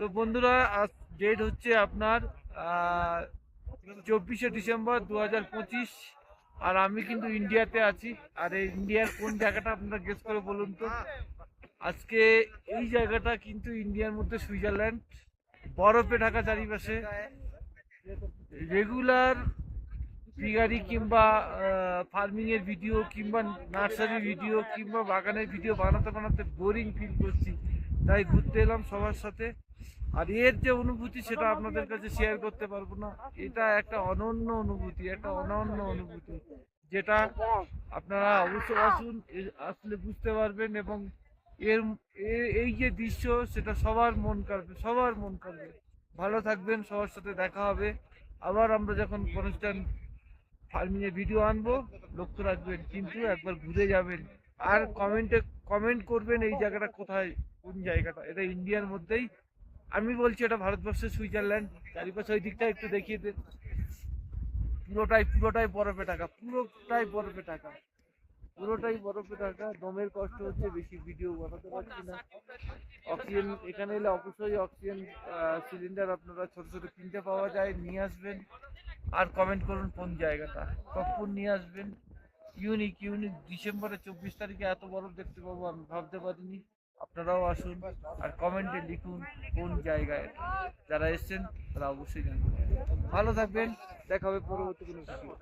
তো বন্ধুরা, আজ ডেট হচ্ছে আপনার 24শে ডিসেম্বর 2025। আর আমি কিন্তু ইন্ডিয়াতে আছি। আর এই ইন্ডিয়ার কোন জায়গাটা আপনারা গেস করে বলুন তো। আজকে এই জায়গাটা কিন্তু ইন্ডিয়ার মধ্যে সুইজারল্যান্ড, বরফে ঢাকা চারিপাশে। রেগুলার ফিগারি কিংবা ফার্মিং এর ভিডিও কিংবা নার্সারি ভিডিও কিংবা বাগানের ভিডিও বানাতে বানাতে বোরিং ফিল করছি, তাই ঘুরতে এলাম সবার সাথে। আর এর যে অনুভূতি সেটা আপনাদের কাছে শেয়ার করতে পারবো না। এটা একটা অনন্য অনুভূতি, একটা অনন্য অনুভূতি, যেটা আপনারা অবশ্যই আসুন, আসলে বুঝতে পারবেন। এবং এর এই যে দৃশ্য, সেটা সবার মন কাড়বে, সবার মন কাড়বে। ভালো থাকবেন, সবার সাথে দেখা হবে আবার। আমরা যখন কনস্ট্যান্ট ফার্মিং এর ভিডিও আনবো, লক্ষ্য রাখবেন কিন্তু একবার ঘুরে যাবেন। আর কমেন্ট করবেন এই জায়গাটা কোথায়, কোন জায়গাটা। এটা ইন্ডিয়ার মধ্যেই, আমি বলছি এটা ভারতবর্ষের সুইজারল্যান্ড। চারিপাশে ওই দিকটা একটু দেখিয়ে দেন। পুরোটাই বরফে ঢাকা, পুরোটাই বরফে ঢাকা, পুরোটাই বরফে ঢাকা। দমের কষ্ট হচ্ছে, বেশি ভিডিও বানাতে পারছি না। অক্সিজেন, এখানে এলে অবশ্যই অক্সিজেন সিলিন্ডার আপনারা ছোট ছোট কিনতে পাওয়া যায়, নিয়ে আসবেন। আর কমেন্ট করুন কোন জায়গাটা, কখন নিয়ে আসবেন। ইউনিক ইউনিক, ডিসেম্বরের 24 তারিখে এত বরফ দেখতে পাবো আমি ভাবতে পারিনি। আপনারাও আসুন আর কমেন্টে লিখুন কোন জায়গায়। যারা এসছেন তারা অবশ্যই জানবেন। ভালো থাকবেন, দেখা হবে পরবর্তী কোনো ভিডিও।